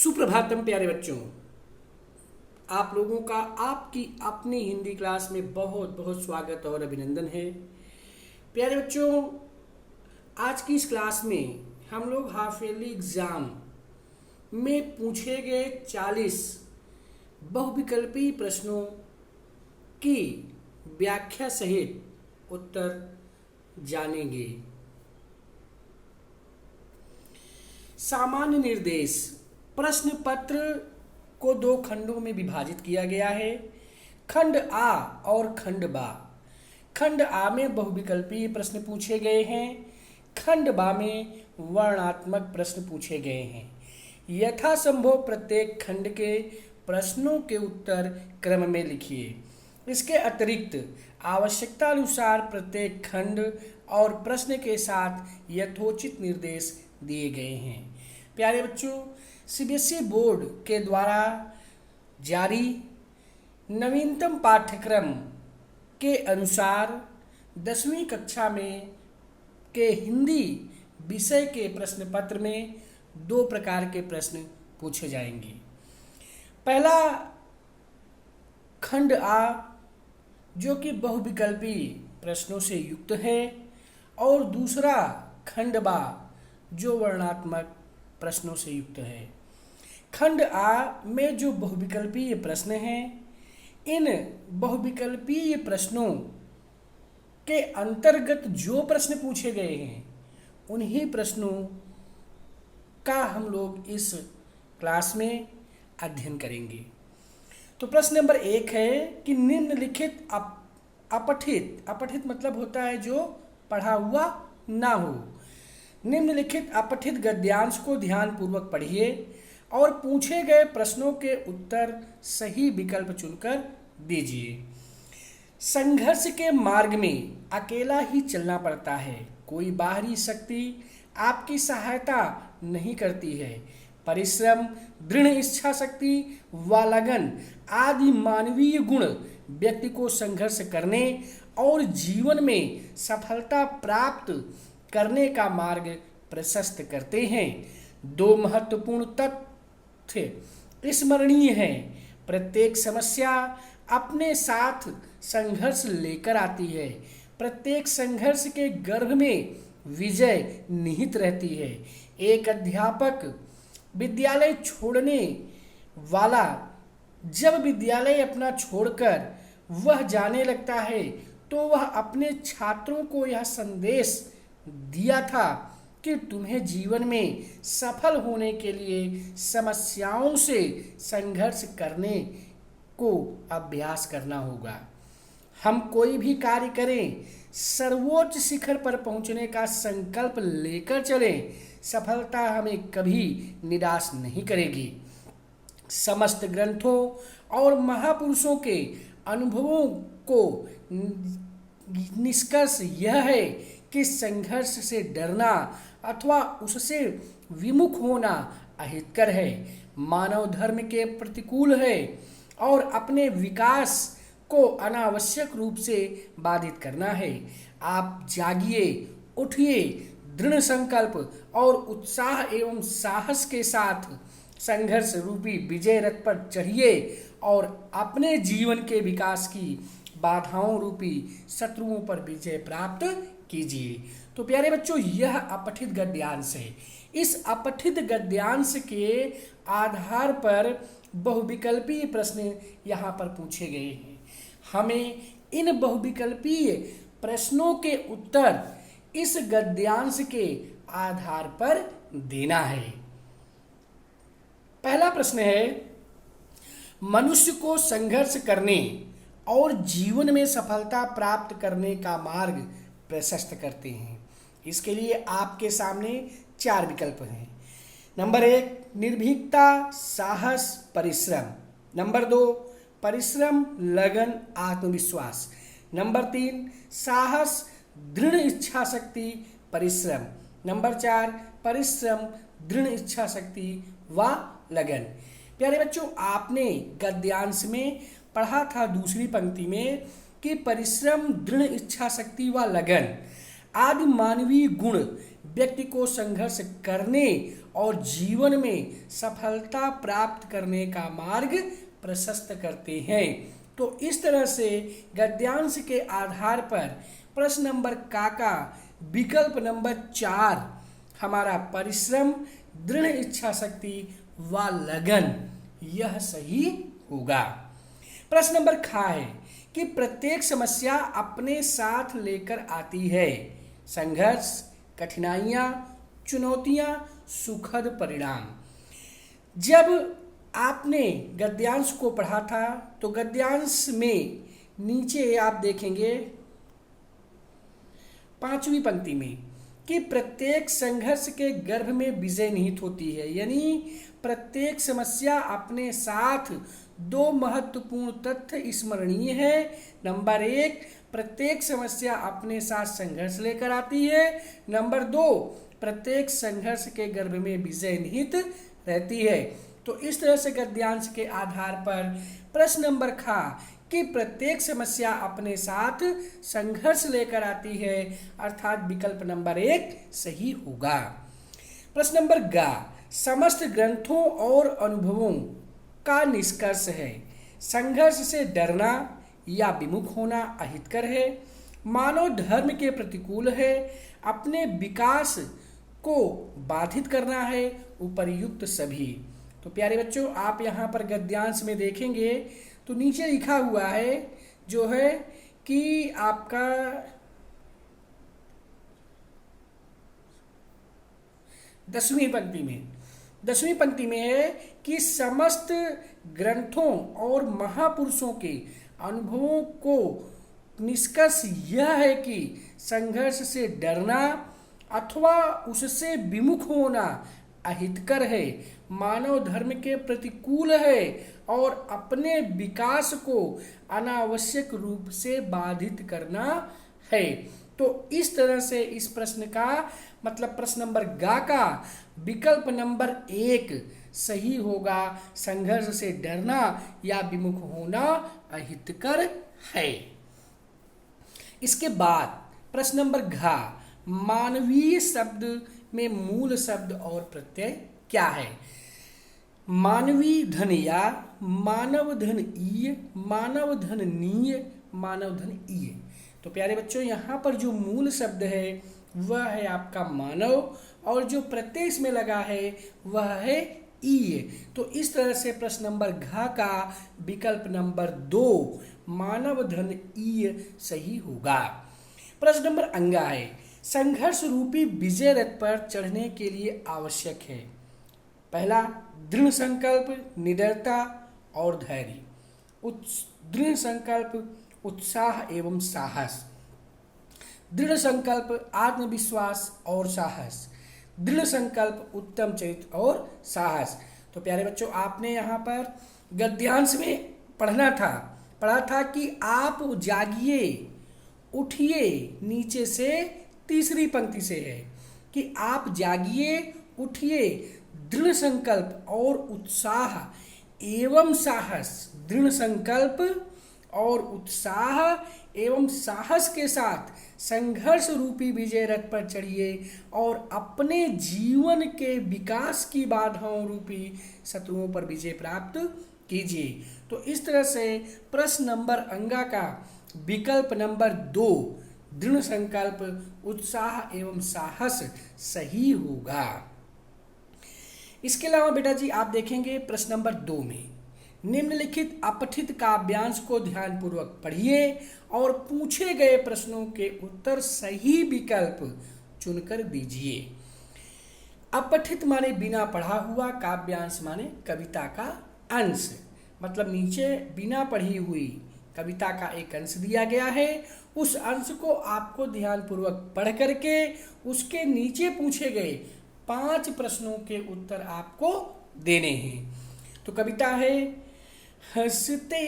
सुप्रभातम प्यारे बच्चों, आप लोगों का आपकी अपनी हिंदी क्लास में बहुत बहुत स्वागत और अभिनंदन है। प्यारे बच्चों, आज की इस क्लास में हम लोग हाफ ईयरली एग्जाम में पूछे गए 40 बहुविकल्पी प्रश्नों की व्याख्या सहित उत्तर जानेंगे। सामान्य निर्देश। प्रश्न पत्र को 2 खंडों में विभाजित किया गया है, खंड आ और खंड बा। खंड आ में बहुविकल्पीय प्रश्न पूछे गए हैं, खंड बा में वर्णनात्मक प्रश्न पूछे गए हैं। यथासंभव प्रत्येक खंड के प्रश्नों के उत्तर क्रम में लिखिए। इसके अतिरिक्त आवश्यकता अनुसार प्रत्येक खंड और प्रश्न के साथ यथोचित निर्देश दिए गए हैं। प्यारे बच्चों, सीबीएसई बोर्ड के द्वारा जारी नवीनतम पाठ्यक्रम के अनुसार 10वीं कक्षा में के हिंदी विषय के प्रश्न पत्र में 2 प्रकार के प्रश्न पूछे जाएंगे। पहला खंड आ, जो कि बहुविकल्पी प्रश्नों से युक्त है, और दूसरा खंड बा, जो वर्णनात्मक प्रश्नों से युक्त है। खंड आ में जो बहुविकल्पीय प्रश्न हैं, इन बहुविकल्पीय प्रश्नों के अंतर्गत जो प्रश्न पूछे गए हैं, उन्हीं प्रश्नों का हम लोग इस क्लास में अध्ययन करेंगे। तो प्रश्न नंबर 1 है कि निम्नलिखित अपठित मतलब होता है जो पढ़ा हुआ ना हो। निम्नलिखित अपठित गद्यांश को ध्यानपूर्वक पढ़िए और पूछे गए प्रश्नों के उत्तर सही विकल्प चुनकर दीजिए। संघर्ष के मार्ग में अकेला ही चलना पड़ता है, कोई बाहरी शक्ति आपकी सहायता नहीं करती है। परिश्रम, दृढ़ इच्छा शक्ति व लगन आदि मानवीय गुण व्यक्ति को संघर्ष करने और जीवन में सफलता प्राप्त करने का मार्ग प्रशस्त करते हैं। 2 महत्वपूर्ण तथ्य स्मरणीय हैं। प्रत्येक समस्या अपने साथ संघर्ष लेकर आती है। प्रत्येक संघर्ष के गर्भ में विजय निहित रहती है। एक अध्यापक विद्यालय छोड़ने वाला जब विद्यालय अपना छोड़कर वह जाने लगता है, तो वह अपने छात्रों को यह संदेश दिया था कि तुम्हें जीवन में सफल होने के लिए समस्याओं से संघर्ष करने को अभ्यास करना होगा। हम कोई भी कार्य करें, सर्वोच्च शिखर पर पहुंचने का संकल्प लेकर चलें, सफलता हमें कभी निराश नहीं करेगी। समस्त ग्रंथों और महापुरुषों के अनुभवों को निष्कर्ष यह है कि संघर्ष से डरना अथवा उससे विमुख होना अहितकर है, मानव धर्म के प्रतिकूल है और अपने विकास को अनावश्यक रूप से बाधित करना है। आप जागिए, उठिए, दृढ़ संकल्प और उत्साह एवं साहस के साथ संघर्ष रूपी विजय रथ पर चढ़िए और अपने जीवन के विकास की बाधाओं रूपी शत्रुओं पर विजय प्राप्त कीजिए। तो प्यारे बच्चों, यह अपठित गद्यांश है। इस अपठित गद्यांश के आधार पर बहुविकल्पीय प्रश्न यहाँ पर पूछे गए हैं। हमें इन बहुविकल्पीय प्रश्नों के उत्तर इस गद्यांश के आधार पर देना है। पहला प्रश्न है, मनुष्य को संघर्ष करने और जीवन में सफलता प्राप्त करने का मार्ग प्रशस्त करते हैं। इसके लिए आपके सामने 4 विकल्प हैं। नंबर 1 निर्भीकता, साहस, परिश्रम। नंबर 2 परिश्रम, लगन, आत्मविश्वास। नंबर 3 साहस, दृढ़ इच्छा शक्ति, परिश्रम। नंबर 4 परिश्रम, दृढ़ इच्छा शक्ति व लगन। प्यारे बच्चों, आपने गद्यांश में पढ़ा था दूसरी पंक्ति में कि परिश्रम, दृढ़ इच्छा शक्ति व लगन। आदि मानवीय गुण व्यक्ति को संघर्ष करने और जीवन में सफलता प्राप्त करने का मार्ग प्रशस्त करते हैं। तो इस तरह से गद्यांश के आधार पर प्रश्न नंबर का विकल्प नंबर 4 हमारा परिश्रम, दृढ़ इच्छा शक्ति व लगन यह सही होगा। प्रश्न नंबर है कि प्रत्येक समस्या अपने साथ लेकर आती है संघर्ष, कठिनाइयाँ, चुनौतियाँ, सुखद परिणाम। जब आपने गद्यांश को पढ़ा था तो गद्यांश में नीचे आप देखेंगे 5वीं पंक्ति में कि प्रत्येक संघर्ष के गर्भ में विजय निहित होती है, यानी प्रत्येक समस्या अपने साथ 2 महत्वपूर्ण तथ्य स्मरणीय है। नंबर 1, प्रत्येक समस्या अपने साथ संघर्ष लेकर आती है। नंबर 2, प्रत्येक संघर्ष के गर्भ में विजय निहित रहती है। तो इस तरह से गद्यांश के आधार पर प्रश्न नंबर कि प्रत्येक समस्या अपने साथ संघर्ष लेकर आती है, अर्थात विकल्प नंबर 1 सही होगा। प्रश्न नंबर समस्त ग्रंथों और अनुभवों का निष्कर्ष है संघर्ष से डरना या विमुख होना अहितकर है, मानव धर्म के प्रतिकूल है, अपने विकास को बाधित करना है, उपर्युक्त सभी। तो प्यारे बच्चों, आप यहाँ पर गद्यांश में देखेंगे तो नीचे लिखा हुआ है जो है कि आपका 10वीं पंक्ति में है कि समस्त ग्रंथों और महापुरुषों के अनुभवों को निष्कर्ष यह है कि संघर्ष से डरना अथवा उससे विमुख होना अहितकर है, मानव धर्म के प्रतिकूल है और अपने विकास को अनावश्यक रूप से बाधित करना है। तो इस तरह से इस प्रश्न का मतलब प्रश्न नंबर का विकल्प नंबर 1 सही होगा, संघर्ष से डरना या विमुख होना अहितकर है। इसके बाद प्रश्न नंबर मानवीय शब्द में मूल शब्द और प्रत्यय क्या है? मानवीय धन या मानव धन ईय, मानव धन नीय, मानव धन ईय। तो प्यारे बच्चों, यहाँ पर जो मूल शब्द है वह है आपका मानव और जो प्रत्यय इसमें लगा है वह है ईय। तो इस तरह से प्रश्न नंबर का विकल्प नंबर 2 मानव धन ईय सही होगा। प्रश्न नंबर है संघर्ष रूपी विजय रथ पर चढ़ने के लिए आवश्यक है पहला दृढ़ संकल्प, निडरता और धैर्य। दृढ़ संकल्प, उत्साह एवं साहस। दृढ़ संकल्प, आत्मविश्वास और साहस। दृढ़ संकल्प, उत्तम चरित्र और साहस। तो प्यारे बच्चों, आपने यहाँ पर गद्यांश में पढ़ा था कि आप जागिए, उठिए, नीचे से तीसरी पंक्ति से है कि आप जागिए, उठिए, दृढ़ संकल्प और उत्साह एवं साहस। दृढ़ संकल्प और उत्साह एवं साहस के साथ संघर्ष रूपी विजय रथ पर चढ़िए और अपने जीवन के विकास की बाधाओं रूपी शत्रुओं पर विजय प्राप्त कीजिए। तो इस तरह से प्रश्न नंबर का विकल्प नंबर 2 दृढ़ संकल्प, उत्साह एवं साहस सही होगा। इसके अलावा बेटा जी आप देखेंगे प्रश्न नंबर 2 में निम्नलिखित अपठित काव्यांश को ध्यानपूर्वक पढ़िए और पूछे गए प्रश्नों के उत्तर सही विकल्प चुनकर दीजिए। अपठित माने बिना पढ़ा हुआ, काव्यांश माने कविता का अंश। मतलब नीचे बिना पढ़ी हुई कविता का एक अंश दिया गया है, उस अंश को आपको ध्यानपूर्वक पढ़ करके उसके नीचे पूछे गए 5 प्रश्नों के उत्तर आपको देने हैं। तो कविता है हंसते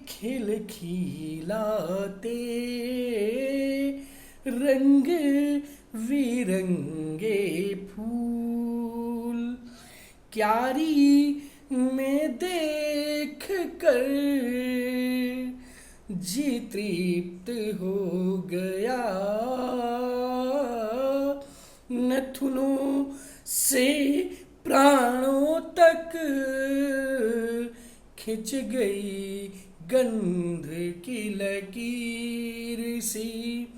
खिलखिलाते रंग बिरंगे फूल क्यारी में देख कर जी तृप्त हो गया नथुनों से प्राणों तक खिंच गई गंध की लकीर सी,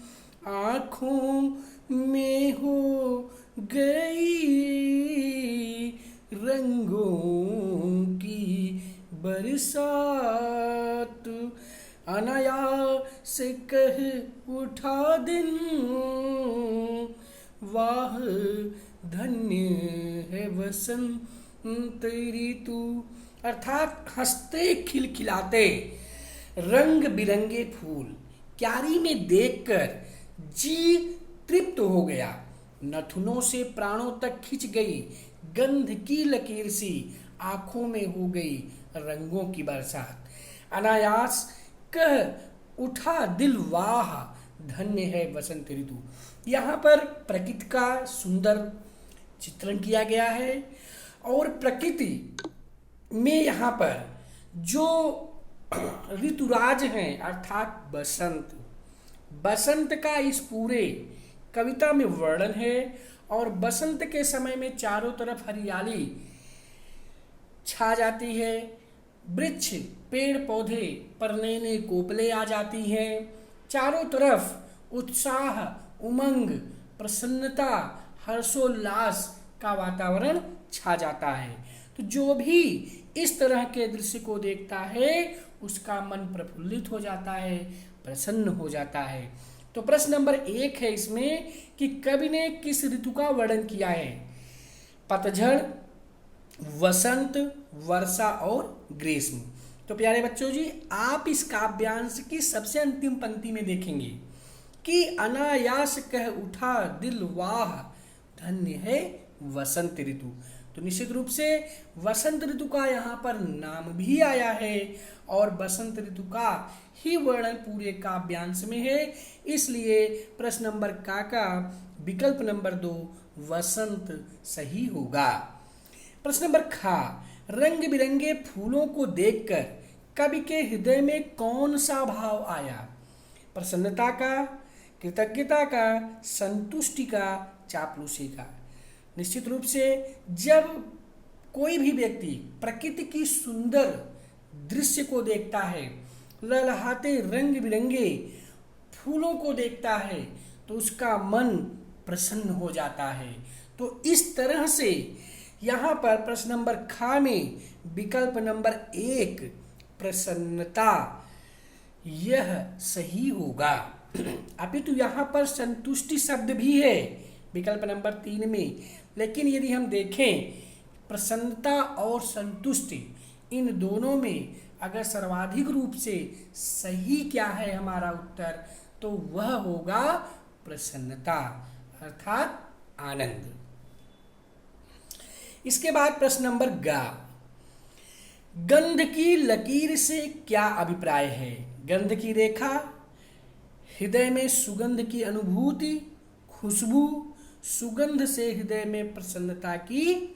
आँखों में हो गई रंगों की बरसात, अनायास कह उठा दिन, वाह धन्य है वसंत ऋतु। अर्थात हंसते खिलखिलाते रंग बिरंगे फूल क्यारी में देखकर जी तृप्त हो गया। नथुनों से प्राणों तक खिंच गई गंध की लकीर सी, आंखों में हो गई रंगों की बरसात, अनायास कह उठा दिल, वाह धन्य है वसंत ऋतु। यहाँ पर प्रकृति का सुंदर चित्रण किया गया है और प्रकृति में यहाँ पर जो ऋतुराज हैं अर्थात बसंत, बसंत का इस पूरे कविता में वर्णन है। और बसंत के समय में चारों तरफ हरियाली छा जाती है, वृक्ष पेड़ पौधे पर नए नए कोपले आ जाती हैं, चारों तरफ उत्साह उमंग प्रसन्नता हर्षोल्लास का वातावरण छा जाता है। तो जो भी इस तरह के दृश्य को देखता है उसका मन प्रफुल्लित हो जाता है, प्रसन्न हो जाता है। तो प्रश्न नंबर 1 है इसमें कि कवि ने किस ऋतु का वर्णन किया है? पतझड़, वसंत, वर्षा और ग्रीष्म। तो प्यारे बच्चों जी, आप इस काव्यांश की सबसे अंतिम पंक्ति में देखेंगे कि अनायास कह उठा दिल, वाह धन्य है वसंत ऋतु। तो निश्चित रूप से वसंत ऋतु का यहाँ पर नाम भी आया है और बसंत ऋतु का ही वर्णन पूरे काव्यांश में है। इसलिए प्रश्न नंबर का विकल्प नंबर 2 वसंत सही होगा। प्रश्न नंबर खा, रंग बिरंगे फूलों को देखकर कवि के हृदय में कौन सा भाव आया? प्रसन्नता का, कृतज्ञता का, संतुष्टि का, चापलूसी का। निश्चित रूप से जब कोई भी व्यक्ति प्रकृति की सुंदर दृश्य को देखता है, ललहाते रंग बिरंगे फूलों को देखता है तो उसका मन प्रसन्न हो जाता है। तो इस तरह से यहाँ पर प्रश्न नंबर खा में विकल्प नंबर 1 प्रसन्नता यह सही होगा। अपितु यहाँ पर संतुष्टि शब्द भी है विकल्प नंबर 3 में, लेकिन यदि हम देखें प्रसन्नता और संतुष्टि इन दोनों में अगर सर्वाधिक रूप से सही क्या है हमारा उत्तर, तो वह होगा प्रसन्नता अर्थात आनंद। इसके बाद प्रश्न नंबर गा, गंध की लकीर से क्या अभिप्राय है? गंध की रेखा, हृदय में सुगंध की अनुभूति, खुशबू, सुगंध से हृदय में प्रसन्नता की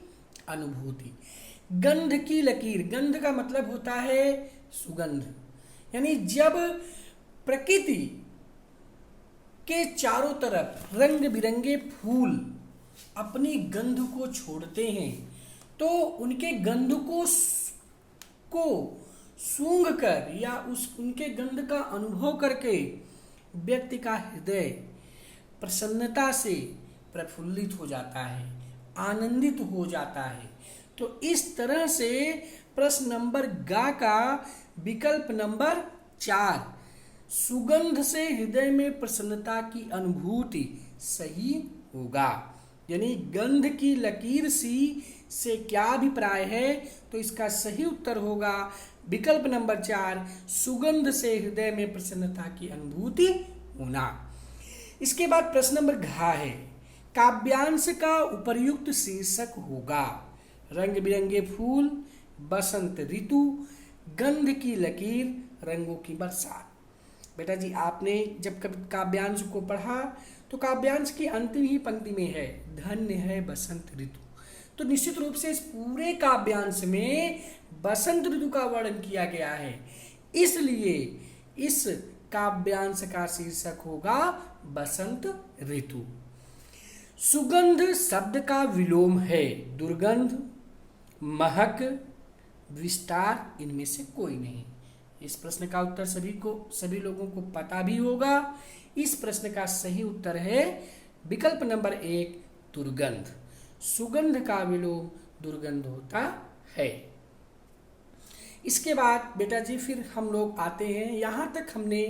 अनुभूति। गंध की लकीर, गंध का मतलब होता है सुगंध, यानी जब प्रकृति के चारों तरफ रंग बिरंगे फूल अपनी गंध को छोड़ते हैं तो उनके गंध को सूंघ कर या उनके गंध का अनुभव करके व्यक्ति का हृदय प्रसन्नता से प्रफुल्लित हो जाता है, आनंदित हो जाता है। तो इस तरह से प्रश्न नंबर गा का विकल्प नंबर 4 सुगंध से हृदय में प्रसन्नता की अनुभूति सही होगा। यानी गंध की लकीर सी से क्या अभिप्राय है, तो इसका सही उत्तर होगा विकल्प नंबर 4 सुगंध से हृदय में प्रसन्नता की अनुभूति होना। इसके बाद प्रश्न नंबर घा है, काव्यांश का उपर्युक्त शीर्षक होगा रंग बिरंगे फूल, बसंत ऋतु, गंध की लकीर, रंगों की बरसात। बेटा जी, आपने जब कभी काव्यांश को पढ़ा तो काव्यांश की अंतिम ही पंक्ति में है धन्य है बसंत ऋतु। तो निश्चित रूप से इस पूरे काव्यांश में बसंत ऋतु का वर्णन किया गया है, इसलिए इस काव्यांश का शीर्षक होगा बसंत ऋतु। सुगंध शब्द का विलोम है दुर्गंध, महक, विस्तार, इनमें से कोई नहीं। इस प्रश्न का उत्तर सभी लोगों को पता भी होगा। इस प्रश्न का सही उत्तर है विकल्प नंबर 1 दुर्गंध। सुगंध का विलोम दुर्गंध होता है। इसके बाद बेटा जी फिर हम लोग आते हैं, यहाँ तक हमने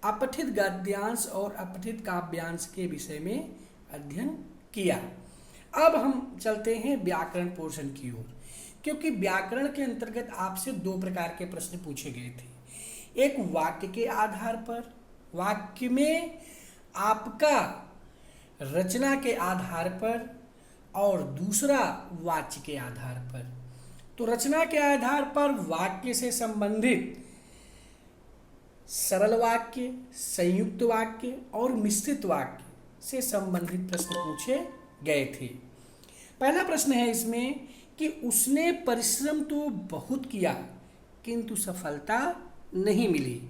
अपठित गद्यांश और अपठित काव्यांश के विषय में अध्ययन किया। अब हम चलते हैं व्याकरण पोर्शन की ओर, क्योंकि व्याकरण के अंतर्गत आपसे 2 प्रकार के प्रश्न पूछे गए थे। एक वाक्य के आधार पर, वाक्य में आपका रचना के आधार पर, और दूसरा वाच्य के आधार पर। तो रचना के आधार पर वाक्य से संबंधित सरल वाक्य, संयुक्त वाक्य और मिश्रित वाक्य से संबंधित प्रश्न पूछे गए थे। पहला प्रश्न है इसमें कि उसने परिश्रम तो बहुत किया किंतु सफलता नहीं मिली।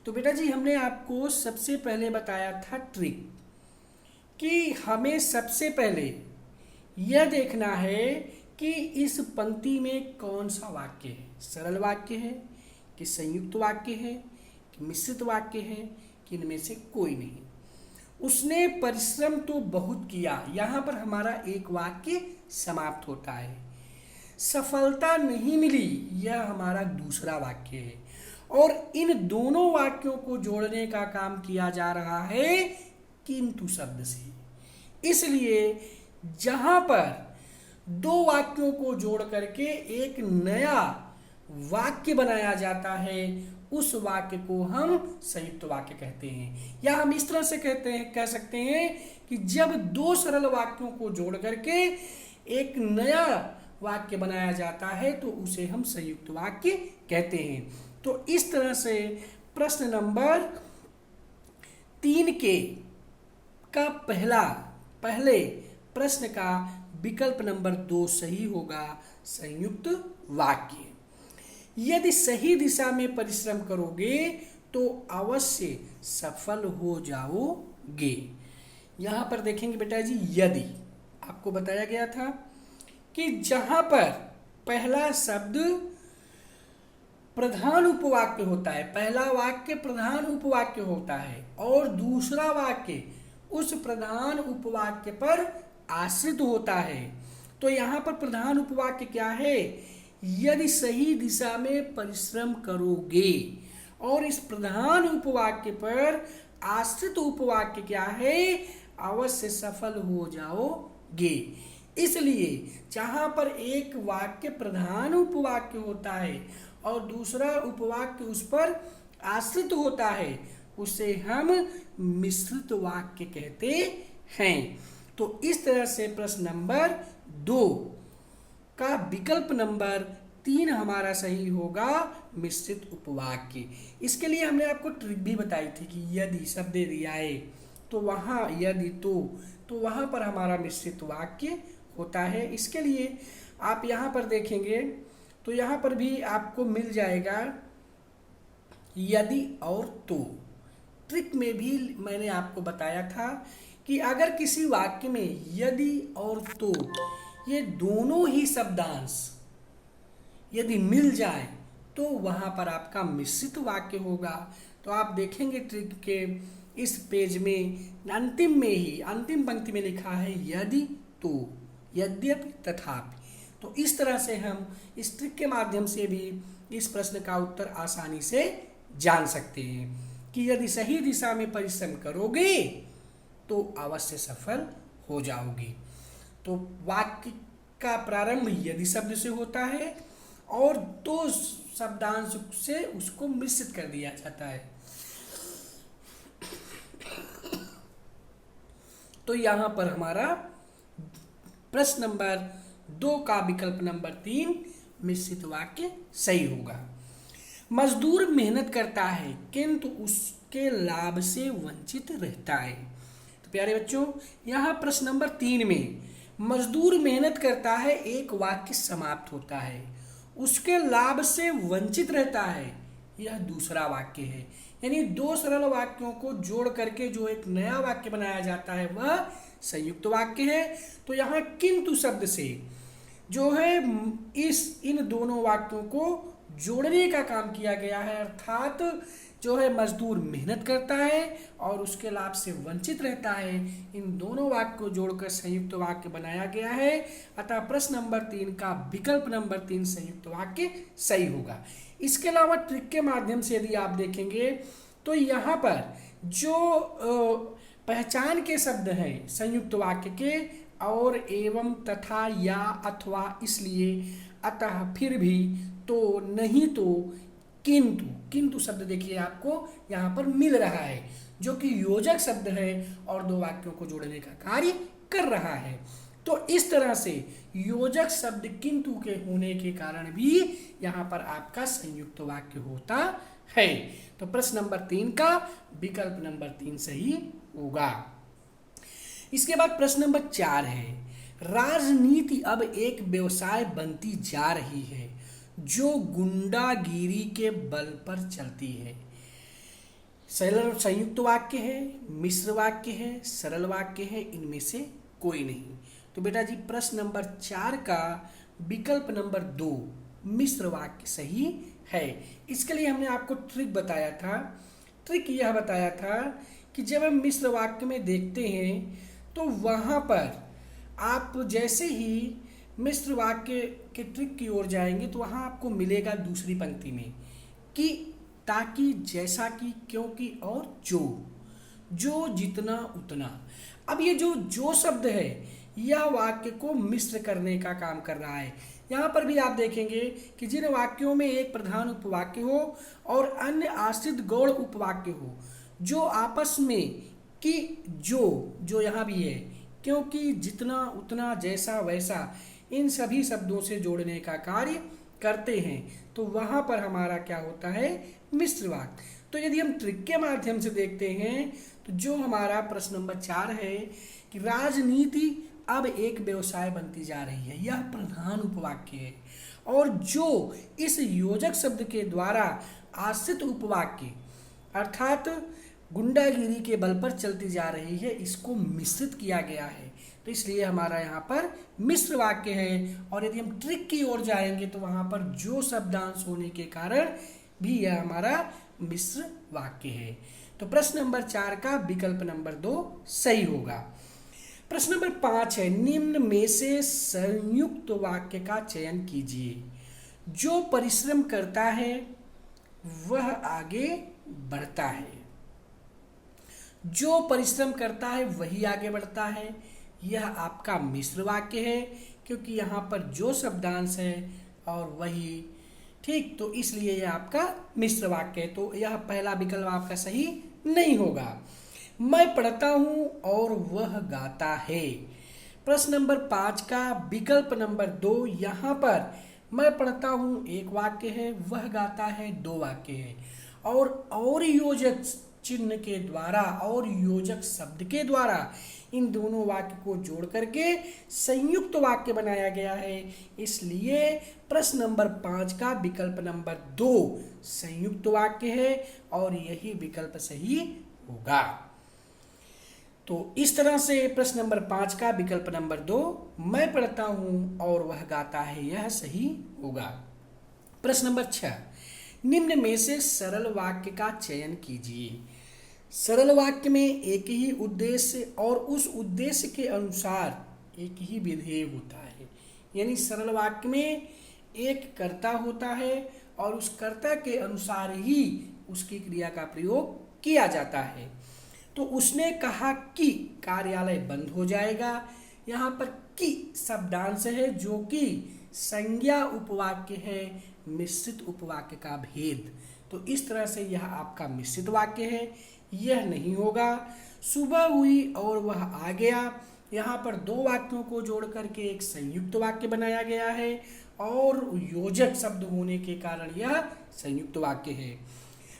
तो बेटा जी हमने आपको सबसे पहले बताया था ट्रिक कि हमें सबसे पहले यह देखना है कि इस पंक्ति में कौन सा वाक्य है, सरल वाक्य है कि संयुक्त वाक्य है कि मिश्रित वाक्य है कि इनमें से कोई नहीं। उसने परिश्रम तो बहुत किया, यहाँ पर हमारा एक वाक्य समाप्त होता है। सफलता नहीं मिली, यह हमारा दूसरा वाक्य है। और इन दोनों वाक्यों को जोड़ने का काम किया जा रहा है किंतु शब्द से। इसलिए जहां पर 2 वाक्यों को जोड़ करके एक नया वाक्य बनाया जाता है उस वाक्य को हम संयुक्त वाक्य कहते हैं। या हम इस तरह से कह सकते हैं कि जब 2 सरल वाक्यों को जोड़ करके एक नया वाक्य बनाया जाता है तो उसे हम संयुक्त वाक्य कहते हैं। तो इस तरह से प्रश्न नंबर 3 का पहले प्रश्न का विकल्प नंबर 2 सही होगा, संयुक्त वाक्य। यदि सही दिशा में परिश्रम करोगे तो अवश्य सफल हो जाओगे। यहाँ पर देखेंगे बेटा जी, यदि आपको बताया गया था कि जहां पर पहला शब्द प्रधान उपवाक्य होता है, पहला वाक्य प्रधान उपवाक्य होता है और दूसरा वाक्य उस प्रधान उपवाक्य पर आश्रित होता है, तो यहाँ पर प्रधान उपवाक्य क्या है? यदि सही दिशा में परिश्रम करोगे। और इस प्रधान उपवाक्य पर आश्रित उपवाक्य क्या है? अवश्य सफल हो जाओगे। इसलिए जहां पर एक वाक्य प्रधान उपवाक्य होता है और दूसरा उपवाक्य उस पर आश्रित होता है उसे हम मिश्रित वाक्य कहते हैं। तो इस तरह से प्रश्न नंबर 2 का विकल्प नंबर 3 हमारा सही होगा, मिश्रित उपवाक्य। इसके लिए हमने आपको ट्रिक भी बताई थी कि यदि शब्द दिया है तो वहाँ यदि तो वहाँ पर हमारा मिश्रित वाक्य होता है। इसके लिए आप यहाँ पर देखेंगे तो यहाँ पर भी आपको मिल जाएगा यदि और तो। ट्रिक में भी मैंने आपको बताया था कि अगर किसी वाक्य में यदि और तो ये दोनों ही शब्दांश यदि मिल जाए तो वहाँ पर आपका मिश्रित वाक्य होगा। तो आप देखेंगे ट्रिक के इस पेज में अंतिम पंक्ति में लिखा है यदि तो, यद्यपि, तथापि। तो इस तरह से हम इस ट्रिक के माध्यम से भी इस प्रश्न का उत्तर आसानी से जान सकते हैं कि यदि सही दिशा में परिश्रम करोगे तो अवश्य सफल हो जाओगे। तो वाक्य का प्रारंभ यदि शब्द से होता है और 2 शब्दांश से उसको मिश्रित कर दिया जाता है। तो यहाँ पर हमारा प्रश्न नंबर 2 का विकल्प नंबर 3 मिश्रित वाक्य सही होगा। मजदूर मेहनत करता है किंतु उसके लाभ से वंचित रहता है। तो प्यारे बच्चों, यहाँ प्रश्न नंबर 3 में मजदूर मेहनत करता है, एक वाक्य समाप्त होता है, उसके लाभ से वंचित रहता है, यह दूसरा वाक्य है। यानी 2 सरल वाक्यों को जोड़ करके जो एक नया वाक्य बनाया जाता है वह संयुक्त वाक्य है। तो यहाँ किंतु शब्द से जो है इन दोनों वाक्यों को जोड़ने का काम किया गया है, अर्थात जो है मजदूर मेहनत करता है और उसके लाभ से वंचित रहता है। इन दोनों वाक्य को जोड़कर संयुक्त वाक्य बनाया गया है। अतः प्रश्न नंबर 3 का विकल्प नंबर 3 संयुक्त वाक्य सही होगा। इसके अलावा ट्रिक के माध्यम से यदि आप देखेंगे तो यहाँ पर जो पहचान के शब्द हैं संयुक्त वाक्य के, और, एवं, तथा, या, अथवा, इसलिए, अतः, फिर भी, तो, नहीं तो, किंतु शब्द देखिए आपको यहाँ पर मिल रहा है, जो कि योजक शब्द है और दो वाक्यों को जोड़ने का कार्य कर रहा है। तो इस तरह से योजक शब्द किंतु के होने के कारण भी यहाँ पर आपका संयुक्त वाक्य होता है। तो प्रश्न नंबर 3 का विकल्प नंबर 3 सही होगा। इसके बाद प्रश्न नंबर 4 है, राजनीति अब एक व्यवसाय बनती जा रही है जो गुंडागिरी के बल पर चलती है। संयुक्त वाक्य है, मिश्र वाक्य है, सरल वाक्य है, इनमें से कोई नहीं। तो बेटा जी प्रश्न नंबर 4 का विकल्प नंबर 2 मिश्र वाक्य सही है। इसके लिए हमने आपको ट्रिक बताया था। ट्रिक यह बताया था कि जब हम मिश्र वाक्य में देखते हैं तो वहाँ पर आप जैसे ही मिश्र वाक्य के ट्रिक की ओर जाएंगे तो वहाँ आपको मिलेगा दूसरी पंक्ति में कि, ताकि, जैसा कि, क्योंकि और जो, जितना, उतना। अब ये जो शब्द है यह वाक्य को मिश्र करने का काम कर रहा है। यहाँ पर भी आप देखेंगे कि जिन वाक्यों में एक प्रधान उपवाक्य हो और अन्य आश्रित गौड़ उपवाक्य हो, जो आपस में कि, जो यहाँ भी है, क्योंकि, जितना, उतना, जैसा, वैसा, इन सभी शब्दों से जोड़ने का कार्य करते हैं, तो वहाँ पर हमारा क्या होता है, मिश्र वाक्य। तो यदि हम ट्रिक के माध्यम से देखते हैं तो जो हमारा प्रश्न नंबर 4 है कि राजनीति अब एक व्यवसाय बनती जा रही है, यह प्रधान उपवाक्य है, और जो इस योजक शब्द के द्वारा आश्रित उपवाक्य अर्थात गुंडागिरी के बल पर चलती जा रही है, इसको मिश्रित किया गया है। तो इसलिए हमारा यहाँ पर मिश्र वाक्य है। और यदि हम ट्रिक की ओर जाएंगे तो वहाँ पर जो शब्दांश होने के कारण भी यह हमारा मिश्र वाक्य है। तो प्रश्न नंबर 4 का विकल्प नंबर 2 सही होगा। प्रश्न नंबर 5 है, निम्न में से संयुक्त वाक्य का चयन कीजिए। जो परिश्रम करता है वह आगे बढ़ता है। जो परिश्रम करता है वही आगे बढ़ता है, यह आपका मिश्र वाक्य है, क्योंकि यहाँ पर जो शब्दांश है और वही, ठीक, तो इसलिए यह आपका मिश्र वाक्य है। तो यह पहला विकल्प आपका सही नहीं होगा। मैं पढ़ता हूँ और वह गाता है। प्रश्न नंबर 5 का विकल्प नंबर 2, यहाँ पर मैं पढ़ता हूँ एक वाक्य है, वह गाता है 2 वाक्य है, और योजक चिन्ह के द्वारा और योजक शब्द के द्वारा इन दोनों वाक्य को जोड़ करके संयुक्त वाक्य बनाया गया है। इसलिए प्रश्न नंबर 5 का विकल्प नंबर 2 संयुक्त वाक्य है और यही विकल्प सही होगा। तो इस तरह से प्रश्न नंबर 5 का विकल्प नंबर 2 मैं पढ़ता हूं और वह गाता है, यह सही होगा। प्रश्न नंबर 6, निम्न में से सरल वाक्य का चयन कीजिए। सरल वाक्य में एक ही उद्देश्य और उस उद्देश्य के अनुसार एक ही विधेय होता है। यानी सरल वाक्य में एक कर्ता होता है और उस कर्ता के अनुसार ही उसकी क्रिया का प्रयोग किया जाता है। तो उसने कहा कि कार्यालय बंद हो जाएगा। यहाँ पर कि शब्दांश है जो कि संज्ञा उपवाक्य है, मिश्रित उपवाक्य का भेद। तो इस तरह से यह आपका मिश्रित वाक्य है, यह नहीं होगा। सुबह हुई और वह आ गया, यहाँ पर 2 वाक्यों को जोड़ करके एक संयुक्त वाक्य बनाया गया है और योजक शब्द होने के कारण यह संयुक्त वाक्य है।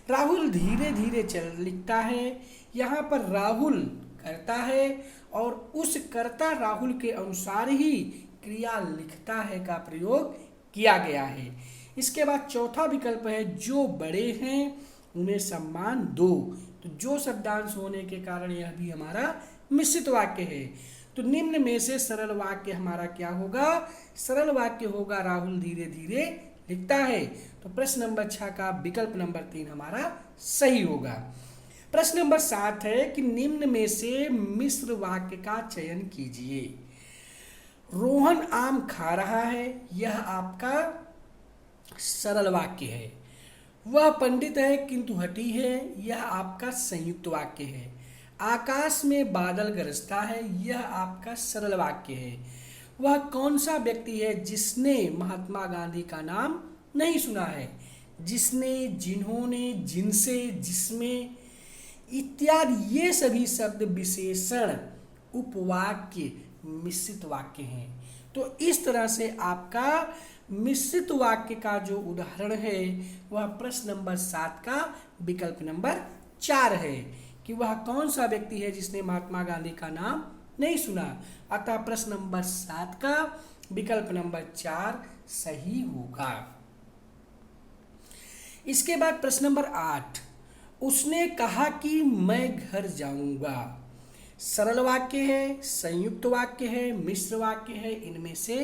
राहुल धीरे धीरे लिखता है, यहाँ पर राहुल करता है और उस कर्ता राहुल के अनुसार ही क्रिया लिखता है का प्रयोग किया गया है। इसके बाद चौथा विकल्प है, जो बड़े हैं उन्हें सम्मान दो। तो जो शब्दांश होने के कारण यह भी हमारा मिश्रित वाक्य है। तो निम्न में से सरल वाक्य हमारा क्या होगा? सरल वाक्य होगा राहुल धीरे धीरे लिखता है। तो प्रश्न नंबर 6 का विकल्प नंबर 3 हमारा सही होगा। प्रश्न नंबर 7 है कि निम्न में से मिश्र वाक्य का चयन कीजिए। रोहन आम खा रहा है, यह आपका सरल वाक्य है। वह पंडित है किंतु हठी है, यह आपका संयुक्त वाक्य है। आकाश में बादल गरजता है, यह आपका सरल वाक्य है। वह कौन सा व्यक्ति है जिसने महात्मा गांधी का नाम नहीं सुना है? जिसने, जिन्होंने, जिनसे, जिसमें इत्यादि ये सभी शब्द विशेषण उपवाक्य मिश्रित वाक्य हैं। तो इस तरह से आपका मिश्रित वाक्य का जो उदाहरण है वह प्रश्न नंबर 7 का विकल्प नंबर 4 है कि वह कौन सा व्यक्ति है जिसने महात्मा गांधी का नाम नहीं सुना। अतः प्रश्न नंबर 7 का विकल्प नंबर 4 सही होगा। इसके बाद प्रश्न नंबर 8, उसने कहा कि मैं घर जाऊंगा। सरल वाक्य है, संयुक्त वाक्य है, मिश्र वाक्य है, इनमें से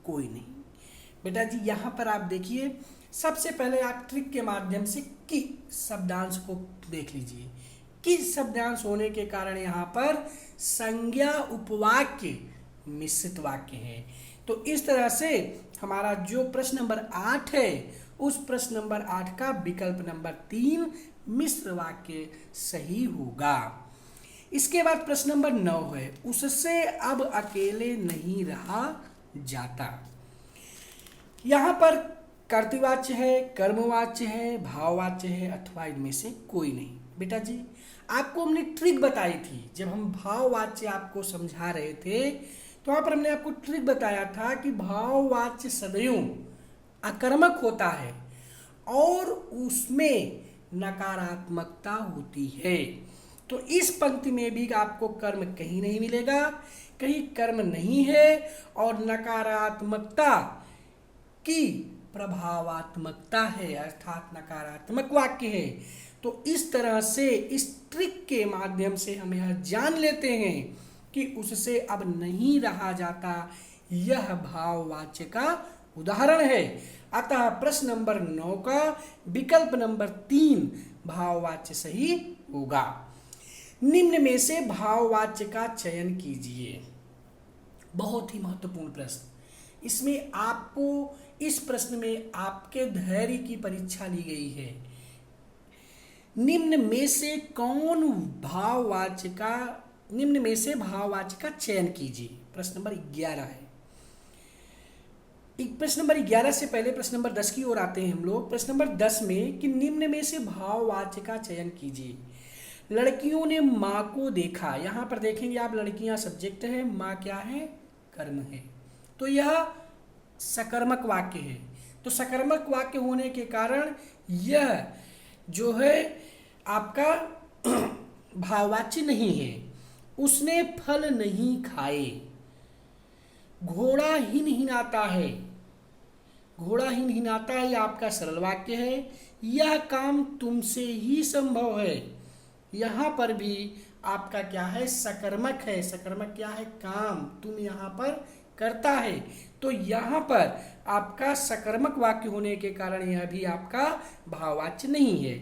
कोई नहीं। बेटा जी यहाँ पर आप देखिए, सबसे पहले आप ट्रिक के माध्यम से कि शब्दांश को देख लीजिए। कि शब्दांश होने के कारण यहाँ पर संज्ञा उपवाक्य मिश्रित वाक्य है। तो इस तरह से हमारा जो प्रश्न नंबर 8 है उस प्रश्न नंबर 8 का विकल्प नंबर 3 मिश्र वाक्य सही होगा। इसके बाद प्रश्न नंबर 9 है, उससे अब अकेले नहीं रहा जाता। यहाँ पर कर्तृवाच्य है, कर्मवाच्य है, भाववाच्य है अथवा इनमें से कोई नहीं। बेटा जी आपको हमने ट्रिक बताई थी, जब हम भाववाच्य आपको समझा रहे थे तो वहाँ पर हमने आपको ट्रिक बताया था कि भाववाच्य सदैव आकर्मक होता है और उसमें नकारात्मकता होती है। तो इस पंक्ति में भी आपको कर्म कहीं नहीं मिलेगा, कहीं कर्म नहीं है और नकारात्मकता की प्रभावात्मकता है, अर्थात नकारात्मक वाक्य है। तो इस तरह से इस ट्रिक के माध्यम से हम यह जान लेते हैं कि उससे अब नहीं रहा जाता, यह भाववाच्य का उदाहरण है। अतः प्रश्न नंबर 9 का विकल्प नंबर 3 भाववाच्य सही होगा। निम्न में से भाववाच्य का चयन कीजिए। बहुत ही महत्वपूर्ण प्रश्न। इसमें आपको इस प्रश्न में आपके धैर्य की परीक्षा ली गई है। निम्न में से भाववाच्य का चयन कीजिए। प्रश्न नंबर 11 है। प्रश्न नंबर 11 से पहले प्रश्न नंबर 10 की ओर आते हैं हम लोग। प्रश्न नंबर 10 में कि निम्न में से भाववाच्य का चयन कीजिए। लड़कियों ने माँ को देखा। यहाँ पर देखेंगे आप, लड़कियां सब्जेक्ट है, माँ क्या है, कर्म है। तो यह सकर्मक वाक्य है। तो सकर्मक वाक्य होने के कारण यह जो है आपका भाववाच्य नहीं है। उसने फल नहीं खाए। घोड़ा हिनहिनाता है। घोड़ा हिनहिनाता है, यह आपका सरल वाक्य है। यह काम तुमसे ही संभव है। यहाँ पर भी आपका क्या है, सकर्मक है। सकर्मक क्या है, काम, तुम यहाँ पर करता है। तो यहाँ पर आपका सकर्मक वाक्य होने के कारण यह भी आपका भाववाच्य नहीं है।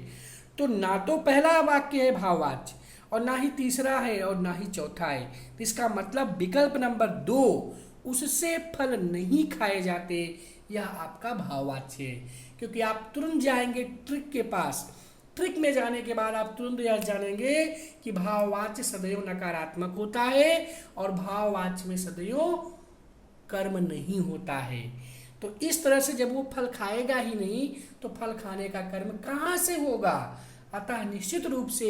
तो ना तो पहला वाक्य है भाववाच्य और ना ही तीसरा है और ना ही चौथा है। तो इसका मतलब विकल्प नंबर 2 उससे फल नहीं खाए जाते, यह आपका भाववाच्य है। क्योंकि आप तुरंत जाएंगे ट्रिक के पास। ट्रिक में जाने के बाद आप तुरंत यह जानेंगे कि भाववाच्य सदैव नकारात्मक होता है और भाववाच्य में सदैव कर्म नहीं होता है। तो इस तरह से जब वो फल खाएगा ही नहीं तो फल खाने का कर्म कहाँ से होगा। अतः निश्चित रूप से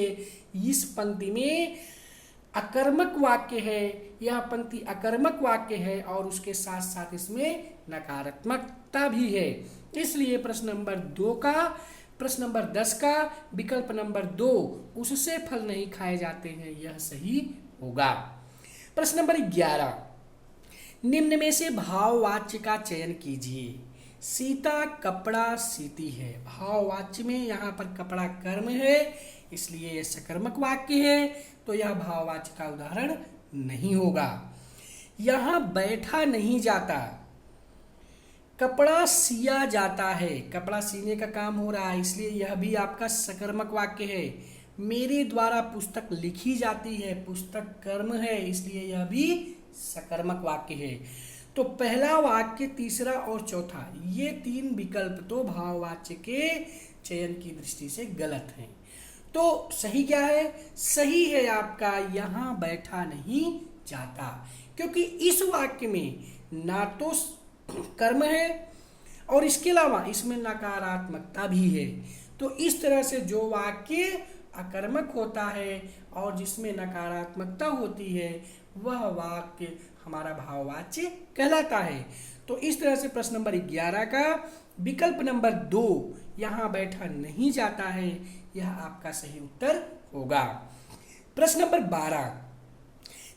इस पंक्ति में अकर्मक वाक्य है, यह पंक्ति अकर्मक वाक्य है और उसके साथ साथ इसमें नकारात्मकता भी है। इसलिए प्रश्न नंबर 10 का विकल्प नंबर 2 उससे फल नहीं खाए जाते हैं, यह सही होगा। प्रश्न नंबर 11, निम्न में से भाववाच्य का चयन कीजिए। सीता कपड़ा सीती है। भाववाच्य में यहाँ पर कपड़ा कर्म है, इसलिए यह सकर्मक वाक्य है, तो यह भाववाच्य का उदाहरण नहीं होगा। यहाँ बैठा नहीं जाता, कपड़ा सिया जाता है, कपड़ा सीने का काम हो रहा है, इसलिए यह भी आपका सकर्मक वाक्य है। मेरे द्वारा पुस्तक लिखी जाती है, पुस्तक कर्म है, इसलिए यह भी सकर्मक वाक्य है। तो पहला वाक्य, तीसरा और चौथा, ये तीन विकल्प तो भाववाच्य के चयन की दृष्टि से गलत हैं। तो सही क्या है? सही है आपका यहाँ बैठा नहीं जाता, क्योंकि इस वाक्य में ना तो कर्म है और इसके अलावा इसमें नकारात्मकता भी है। तो इस तरह से जो वाक्य अकर्मक होता है और जिसमें नकारात्मकता होती है वह वाक्य हमारा भाववाच्य कहलाता है। तो इस तरह से प्रश्न नंबर 11 का विकल्प नंबर 2, यहाँ बैठा नहीं जाता है, यह आपका सही उत्तर होगा। प्रश्न नंबर 12,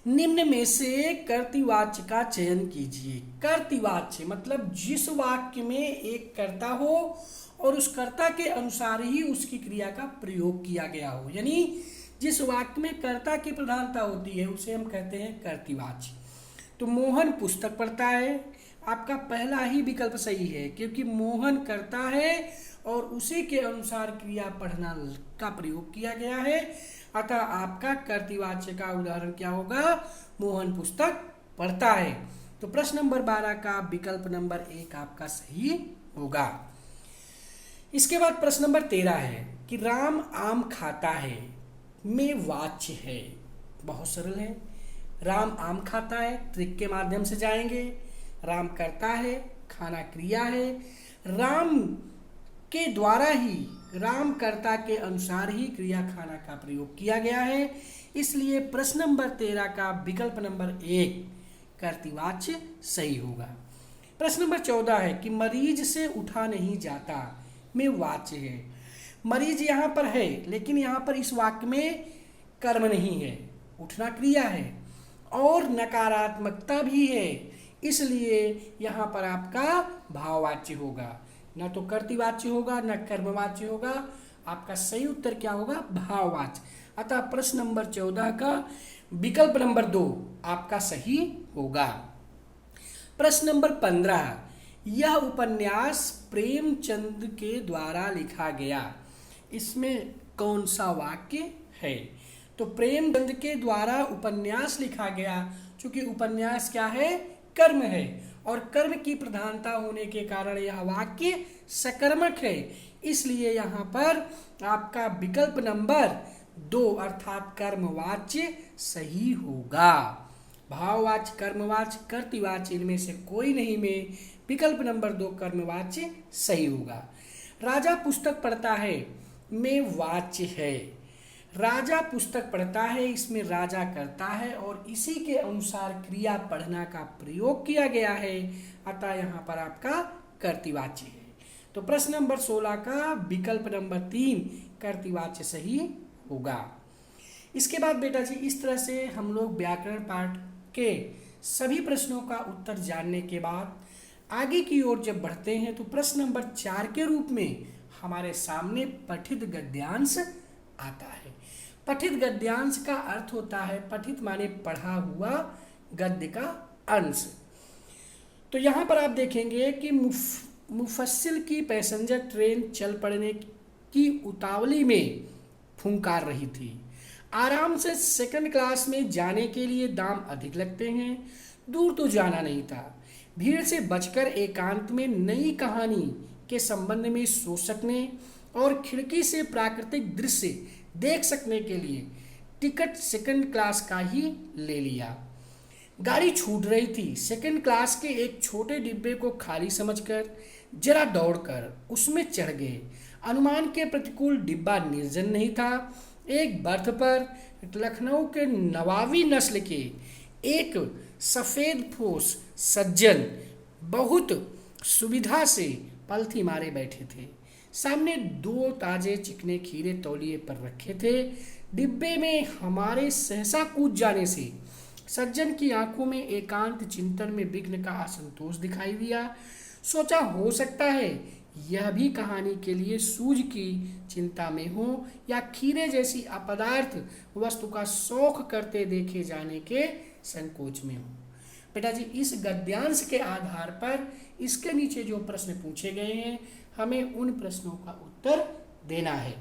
निम्न में से कर्तृवाच्य का चयन कीजिए। कर्तृवाच्य मतलब जिस वाक्य में एक कर्ता हो और उस कर्ता के अनुसार ही उसकी क्रिया का प्रयोग किया गया हो, यानी जिस वाक्य में कर्ता की प्रधानता होती है उसे हम कहते हैं कर्तृवाच्य। तो मोहन पुस्तक पढ़ता है, आपका पहला ही विकल्प सही है, क्योंकि मोहन करता है और उसी के अनुसार क्रिया पढ़ना का प्रयोग किया गया है, अतः आपका कर्तृवाच्य का उदाहरण क्या होगा? मोहन पुस्तक पढ़ता है। तो प्रश्न नंबर 12 का विकल्प नंबर 1 आपका सही होगा। इसके बाद प्रश्न नंबर 13 है कि राम आम खाता है में वाच्य है। बहुत सरल है, राम आम खाता है, ट्रिक के माध्यम से जाएंगे। राम करता है, खाना क्रिया है, राम के द्वारा ही, राम कर्ता के अनुसार ही क्रिया खाना का प्रयोग किया गया है, इसलिए प्रश्न नंबर 13 का विकल्प नंबर 1 कर्तृवाच्य सही होगा। प्रश्न नंबर 14 है कि मरीज से उठा नहीं जाता में वाच्य है। मरीज यहाँ पर है, लेकिन यहाँ पर इस वाक्य में कर्म नहीं है, उठना क्रिया है और नकारात्मकता भी है, इसलिए यहाँ पर आपका भाववाच्य होगा, न तो कर्तृवाच्य होगा न कर्मवाच्य होगा। आपका सही उत्तर क्या होगा? भाववाच्य। अतः प्रश्न नंबर 14 का विकल्प नंबर 2 आपका सही होगा। प्रश्न नंबर 15, यह उपन्यास प्रेमचंद के द्वारा लिखा गया, इसमें कौन सा वाक्य है? तो प्रेमचंद के द्वारा उपन्यास लिखा गया, चूंकि उपन्यास क्या है? कर्म है, और कर्म की प्रधानता होने के कारण यह वाक्य सकर्मक है, इसलिए यहाँ पर आपका विकल्प नंबर 2 अर्थात कर्मवाच्य सही होगा। भाववाच्य, कर्मवाच्य, कर्तृवाच्य इनमें से कोई नहीं में विकल्प नंबर 2 कर्मवाच्य सही होगा। राजा पुस्तक पढ़ता है में वाच्य है। राजा पुस्तक पढ़ता है, इसमें राजा करता है और इसी के अनुसार क्रिया पढ़ना का प्रयोग किया गया है, अतः यहाँ पर आपका कर्तृवाच्य है। तो प्रश्न नंबर 16 का विकल्प नंबर 3 कर्तृवाच्य सही होगा। इसके बाद बेटा जी इस तरह से हम लोग व्याकरण पाठ के सभी प्रश्नों का उत्तर जानने के बाद आगे की ओर जब बढ़ते हैं तो प्रश्न नंबर 4 के रूप में हमारे सामने पठित गद्यांश आता है। पठित गद्यांश का अर्थ होता है, पठित माने पढ़ा हुआ, गद्य का अंश। तो यहाँ पर आप देखेंगे कि मुफस्सिल की पैसेंजर ट्रेन चल पड़ने की उतावली में फुंकार रही थी। आराम से सेकंड क्लास में जाने के लिए दाम अधिक लगते हैं, दूर तो जाना नहीं था। भीड़ से बचकर एकांत में नई कहानी के संबंध में सोच सकने और खिड़की से प्राकृतिक दृश्य देख सकने के लिए टिकट सेकंड क्लास का ही ले लिया। गाड़ी छूट रही थी, सेकंड क्लास के एक छोटे डिब्बे को खाली समझकर जरा दौड़कर उसमें चढ़ गए। अनुमान के प्रतिकूल डिब्बा निर्जन नहीं था। एक बर्थ पर लखनऊ के नवाबी नस्ल के एक सफ़ेद पोश सज्जन बहुत सुविधा से पलथी मारे बैठे थे। सामने 2 ताजे चिकने खीरे तौलिए पर रखे थे। डिब्बे में हमारे सहसा कूद जाने से सज्जन की आंखों में एकांत चिंतन में विघ्न का असंतोष दिखाई दिया। सोचा हो सकता है यह भी कहानी के लिए सूझ की चिंता में हो या खीरे जैसी अपदार्थ वस्तु का शौक करते देखे जाने के संकोच में हो। बेटा जी, इस गद्यांश के आधार पर इसके नीचे जो प्रश्न पूछे गए हैं हमें उन प्रश्नों का उत्तर देना है।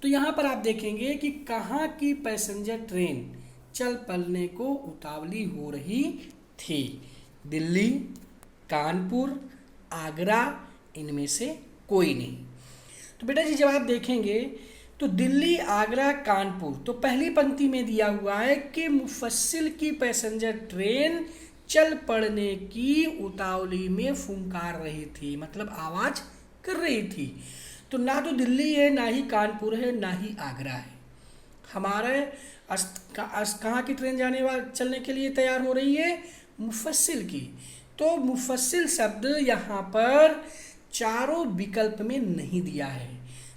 तो यहाँ पर आप देखेंगे कि कहाँ की पैसेंजर ट्रेन चल पड़ने को उतावली हो रही थी। दिल्ली, कानपुर, आगरा, इनमें से कोई नहीं। तो बेटा जी, जब आप देखेंगे तो दिल्ली, आगरा, कानपुर, तो पहली पंक्ति में दिया हुआ है कि मुफस्सिल की पैसेंजर ट्रेन चल पड़ने की उतावली में फुंकार रही थी, मतलब आवाज कर रही थी। तो ना तो दिल्ली है, ना ही कानपुर है, ना ही आगरा है। हमारे कहाँ की ट्रेन चलने के लिए तैयार हो रही है? मुफस्सिल की। तो मुफस्सिल शब्द यहाँ पर चारों विकल्प में नहीं दिया है,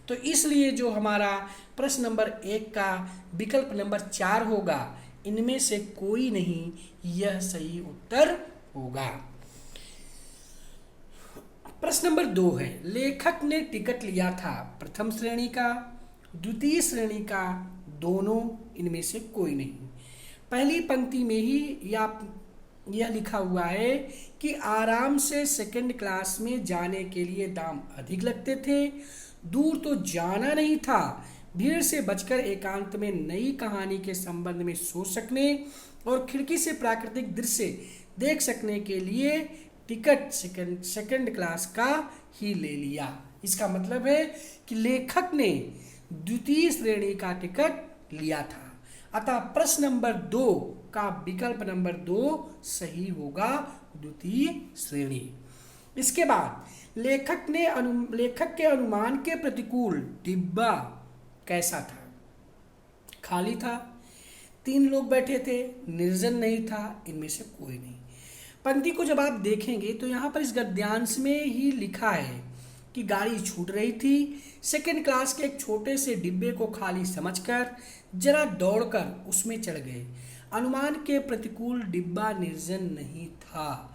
तो इसलिए जो हमारा प्रश्न नंबर 1 का विकल्प नंबर 4 होगा, इनमें से कोई नहीं यह सही उत्तर होगा। प्रश्न नंबर 2 है, लेखक ने टिकट लिया था प्रथम श्रेणी का, द्वितीय श्रेणी का, दोनों, इनमें से कोई नहीं। पहली पंक्ति में ही यह लिखा हुआ है कि आराम से सेकंड क्लास में जाने के लिए दाम अधिक लगते थे, दूर तो जाना नहीं था, भीड़ से बचकर एकांत में नई कहानी के संबंध में सोच सकने और खिड़की से प्राकृतिक दृश्य देख सकने के लिए टिकट सेकंड क्लास का ही ले लिया। इसका मतलब है कि लेखक ने द्वितीय श्रेणी का टिकट लिया था, अतः प्रश्न नंबर 2 का विकल्प नंबर 2 सही होगा, द्वितीय श्रेणी। इसके बाद लेखक के अनुमान के प्रतिकूल डिब्बा कैसा था? खाली था, 3 लोग बैठे थे, निर्जन नहीं था, इनमें से कोई नहीं। पंक्ति को जब आप देखेंगे तो यहाँ पर इस गद्यांश में ही लिखा है कि गाड़ी छूट रही थी, सेकंड क्लास के एक छोटे से डिब्बे को खाली समझकर जरा दौड़कर उसमें चढ़ गए। अनुमान के प्रतिकूल डिब्बा निर्जन नहीं था।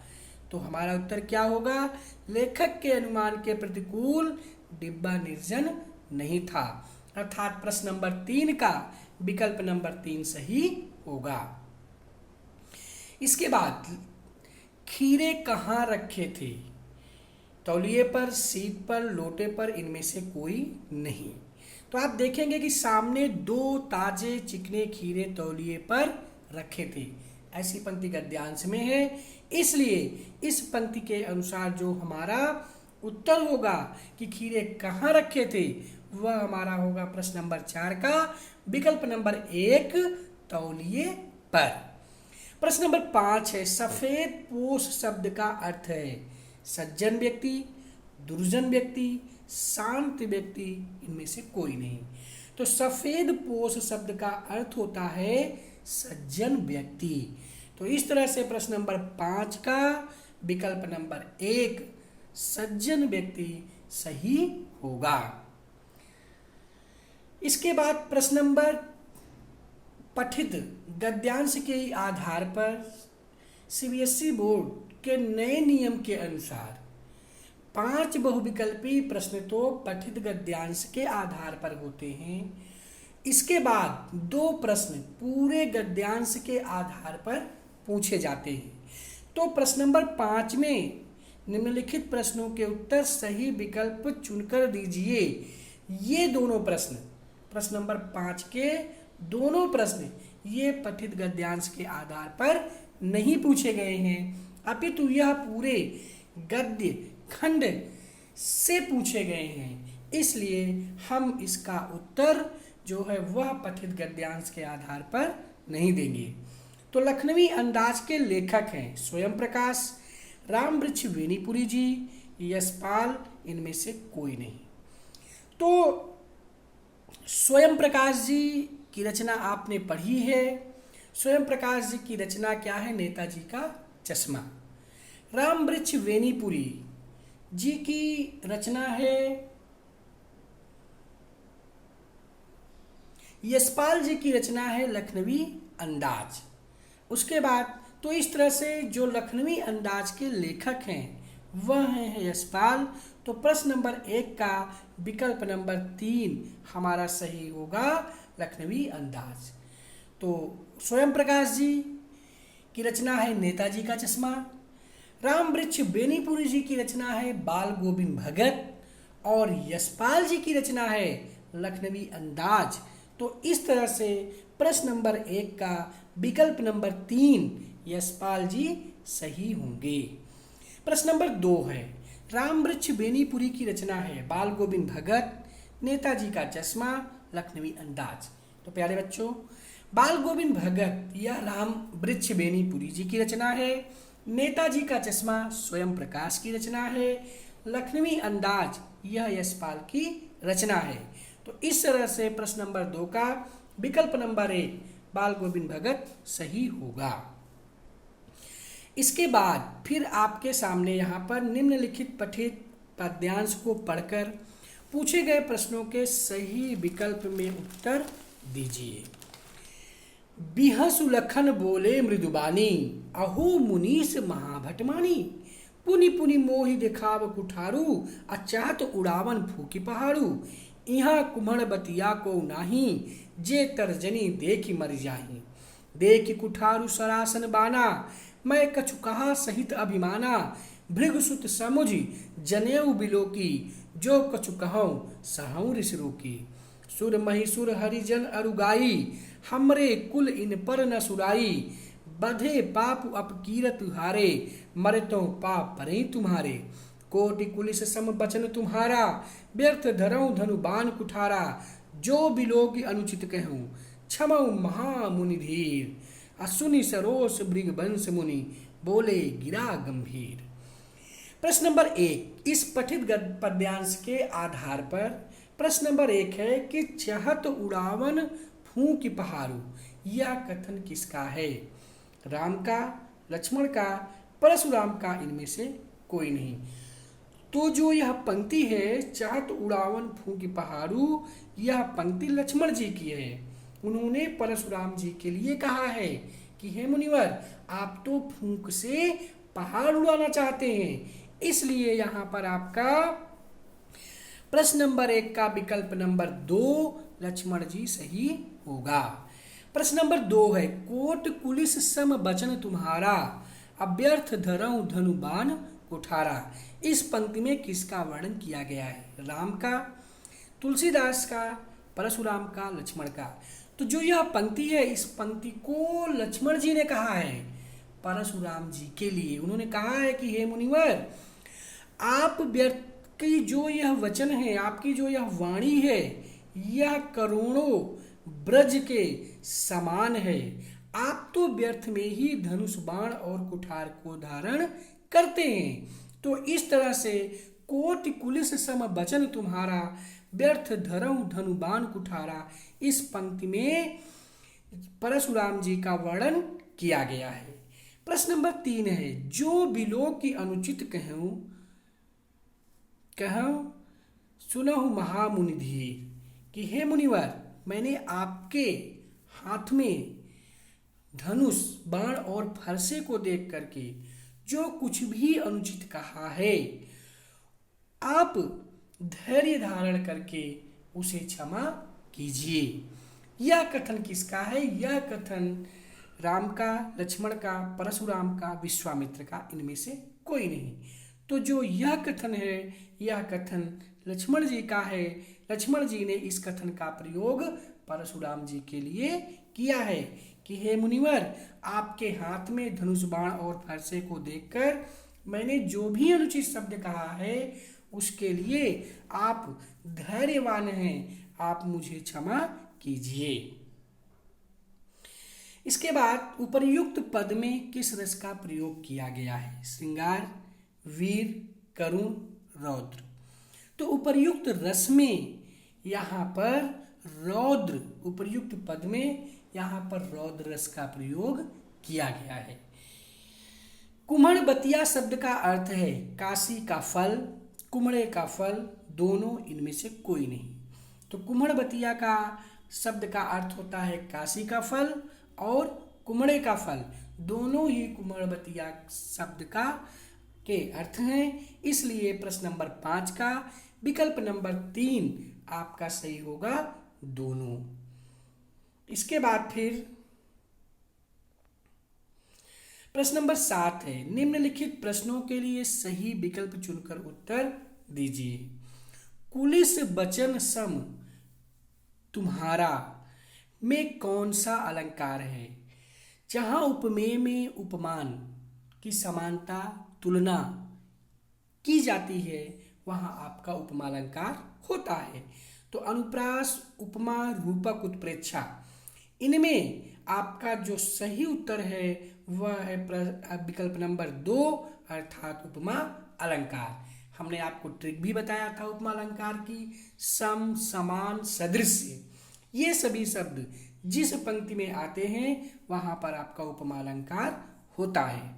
तो हमारा उत्तर क्या होगा? लेखक के अनुमान के प्रतिकूल डिब्बा निर्जन नहीं था, अर्थात प्रश्न नंबर 3 का विकल्प नंबर 3 सही होगा। इसके बाद खीरे कहाँ रखे थे? तौलिए पर, सीट पर, लोटे पर, इनमें से कोई नहीं। तो आप देखेंगे कि सामने 2 ताजे चिकने खीरे तौलिए पर रखे थे, ऐसी पंक्ति गद्यांश में है, इसलिए इस पंक्ति के अनुसार जो हमारा उत्तर होगा कि खीरे कहाँ रखे थे, वह हमारा होगा प्रश्न नंबर 4 का विकल्प नंबर 1, तौलिए पर। प्रश्न नंबर 5 है, सफेद पोश शब्द का अर्थ है सज्जन व्यक्ति, दुर्जन व्यक्ति, शांत व्यक्ति, इनमें से कोई नहीं। तो सफेद पोश शब्द का अर्थ होता है सज्जन व्यक्ति। तो इस तरह से प्रश्न नंबर 5 का विकल्प नंबर 1, सज्जन व्यक्ति, सही होगा। इसके बाद प्रश्न नंबर पठित गद्यांश के आधार पर सीबीएसई बोर्ड के नए नियम के अनुसार 5 बहुविकल्पी प्रश्न तो पठित गद्यांश के आधार पर होते हैं, इसके बाद 2 प्रश्न पूरे गद्यांश के आधार पर पूछे जाते हैं। तो प्रश्न नंबर 5 में निम्नलिखित प्रश्नों के उत्तर सही विकल्प चुनकर दीजिए। ये दोनों प्रश्न, प्रश्न नंबर 5 के दोनों प्रश्न ये पठित गद्यांश के आधार पर नहीं पूछे गए हैं, अपितु यह पूरे गद्य खंड से पूछे गए हैं, इसलिए हम इसका उत्तर जो है वह पठित गद्यांश के आधार पर नहीं देंगे। तो लखनवी अंदाज के लेखक हैं स्वयं प्रकाश, रामवृक्ष वेनीपुरी जी, यशपाल, इनमें से कोई नहीं। तो स्वयं प्रकाश जी की रचना आपने पढ़ी है। स्वयं प्रकाश जी की रचना क्या है? नेताजी का चश्मा। रामवृक्ष वेनीपुरी जी की रचना है, यशपाल जी की रचना है लखनवी अंदाज। उसके बाद तो इस तरह से जो लखनवी अंदाज के लेखक हैं वह है यशपाल। तो प्रश्न नंबर 1 का विकल्प नंबर 3 हमारा सही होगा, लखनवी अंदाज। तो स्वयं प्रकाश जी की रचना है नेताजी का चश्मा। राम वृक्ष बेनीपुरी जी की रचना है बाल गोविंद भगत। और यशपाल जी की रचना है लखनवी अंदाज। तो इस तरह से प्रश्न नंबर 1 का विकल्प नंबर 3 यशपाल जी सही होंगे। प्रश्न नंबर 2 है, राम वृक्ष बेनीपुरी की रचना है बाल गोविंद भगत, नेताजी का चश्मा, लखनवी अंदाज। तो प्यारे बच्चों, बाल गोविंद भगत यह राम वृक्ष बेनीपुरी जी की रचना है, नेताजी का चश्मा स्वयं प्रकाश की रचना है, लखनवी अंदाज यह यशपाल की रचना है। तो इस तरह से प्रश्न नंबर 2 का विकल्प नंबर 1 बाल गोविंद भगत सही होगा। इसके बाद फिर आपके सामने यहाँ पर निम्नलिखित पठित पद्यांश को पढ़कर पूछे गए प्रश्नों के सही विकल्प में उत्तर दीजिए। बिहसु लखन बोले मृदुबानी, अहो मुनीस महाभटमानी, पुनि पुनि मोहि देखाव कुठारू, अचाहत उड़ावन फूकी पहाड़ू, इहाँ कुम्हड़ बतिया को नाही, जे तर्जनी देखी मर जाही, देखी कुठारू सरासन बाना, मैं कछु कहा सहित अभिमाना, भृगुसुत समुझ जनेऊ बिलोकी, जो कछु कहूँ सहूँ ऋषि रोकी, सुर महिसुर हरिजन अरुगाई, हमरे कुल इन पर न सुराई, बधे पाप अपकीरत हारे, मरे तो पाप परे तुम्हारे, कोटि कुलिस सम बचन तुम्हारा, व्यर्थ धरऊं धनु बाण कुठारा, जो बिलोकी अनुचित कहूँ क्षमऊ महामुनि धीर, असुनि सरोस भृगवंश मुनि, बोले गिरा गंभीर। प्रश्न नंबर 1, इस पठित पद्यांश के आधार पर प्रश्न नंबर 1 है कि चहत उड़ावन फूंक पहाड़ू, यह कथन किसका है? राम का, लक्ष्मण का, परशुराम का, इनमें से कोई नहीं। तो जो यह पंक्ति है चहत उड़ावन फूंक पहाड़ू, यह पंक्ति लक्ष्मण जी की है। उन्होंने परशुराम जी के लिए कहा है कि हे मुनिवर, आप तो फूंक से पहाड़ उड़ाना चाहते हैं, इसलिए यहाँ पर आपका प्रश्न नंबर 1 का विकल्प नंबर 2 लक्ष्मण जी सही होगा। प्रश्न नंबर 2 है, कोट कुलिस सम बचन तुम्हारा, अव्यर्थ धरऊं धनु बाण कुठारा। इस पंक्ति में किसका वर्णन किया गया है? राम का, तुलसीदास का, परशुराम का, लक्ष्मण का। तो जो यह पंक्ति है, इस पंक्ति को लक्ष्मण जी ने कहा है परशुराम जी के लिए। उन्होंने कहा है कि हे मुनिवर, आप व्यर्थ की जो यह वचन है, आपकी जो यह वाणी है, यह करोड़ों ब्रज के समान है। आप तो व्यर्थ में ही धनुष बाण और कुठार को धारण करते हैं। तो इस तरह से कोटि कुलिस सम बचन तुम्हारा, व्यर्थ धरऊं धनु बाण कुठारा, इस पंक्ति में परशुराम जी का वर्णन किया गया है। प्रश्न नंबर 3 है, जो बिलो की अनुचित कहूं सुनहु महामुनि धीर, कि हे मुनिवर, मैंने आपके हाथ में धनुष बाण और फरसे को देख करके जो कुछ भी अनुचित कहा है, आप धैर्य धारण करके उसे क्षमा कीजिए। यह कथन किसका है? यह कथन राम का, लक्ष्मण का, परशुराम का, विश्वामित्र का, इनमें से कोई नहीं। तो जो यह कथन है, यह कथन लक्ष्मण जी का है। लक्ष्मण जी ने इस कथन का प्रयोग परशुराम जी के लिए किया है कि हे मुनिवर, आपके हाथ में धनुष बाण और फरसे को देखकर मैंने जो भी अनुचित शब्द कहा है, उसके लिए आप धैर्यवान हैं, आप मुझे क्षमा कीजिए। इसके बाद उपर्युक्त पद में किस रस का प्रयोग किया गया है? श्रृंगार, वीर, करुण, रौद्र। तो उपर्युक्त रस में यहाँ पर रौद्र, उपर्युक्त पद में यहाँ पर रौद्र रस का प्रयोग किया गया है। कुम्हड़ बतिया शब्द का अर्थ है काशी का फल, कुम्हड़े का फल, दोनों इनमें से कोई नहीं। तो कुम्हड़ बतिया का शब्द का अर्थ होता है काशी का फल और कुम्हड़े का फल, दोनों ही कुम्हड़ बतिया शब्द का के अर्थ हैं। इसलिए प्रश्न नंबर 5 का विकल्प नंबर 3 आपका सही होगा, दोनों। इसके बाद फिर प्रश्न नंबर 7 है, निम्नलिखित प्रश्नों के लिए सही विकल्प चुनकर उत्तर दीजिए। कुलिस वचन सम तुम्हारा में कौन सा अलंकार है? जहां उपमेय में उपमान की समानता तुलना की जाती है वहां आपका उपमा अलंकार होता है। तो अनुप्रास, उपमा, रूपक, उत्प्रेक्षा, इनमें आपका जो सही उत्तर है वह है विकल्प नंबर 2 अर्थात उपमा अलंकार। हमने आपको ट्रिक भी बताया था उपमा अलंकार की, सम, समान, सदृश्य, ये सभी शब्द जिस पंक्ति में आते हैं वहां पर आपका उपमा अलंकार होता है।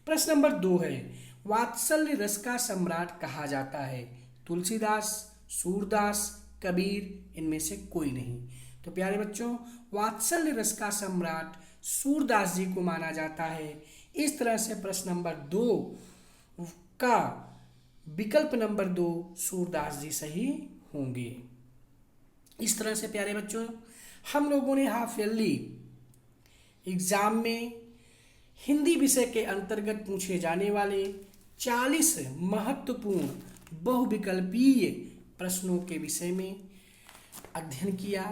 प्रश्न नंबर 2 है, वात्सल्य रस का सम्राट कहा जाता है? तुलसीदास, सूरदास, कबीर, इनमें से कोई नहीं। तो प्यारे बच्चों, वात्सल्य रस का सम्राट सूरदास जी को माना जाता है। इस तरह से प्रश्न नंबर 2 का विकल्प नंबर 2 सूरदास जी सही होंगे। इस तरह से प्यारे बच्चों, हम लोगों ने हाफ ईयरली एग्जाम में हिंदी विषय के अंतर्गत पूछे जाने वाले 40 महत्वपूर्ण बहुविकल्पीय प्रश्नों के विषय में अध्ययन किया।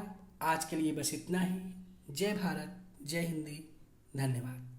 आज के लिए बस इतना ही। जय भारत, जय हिंदी, धन्यवाद।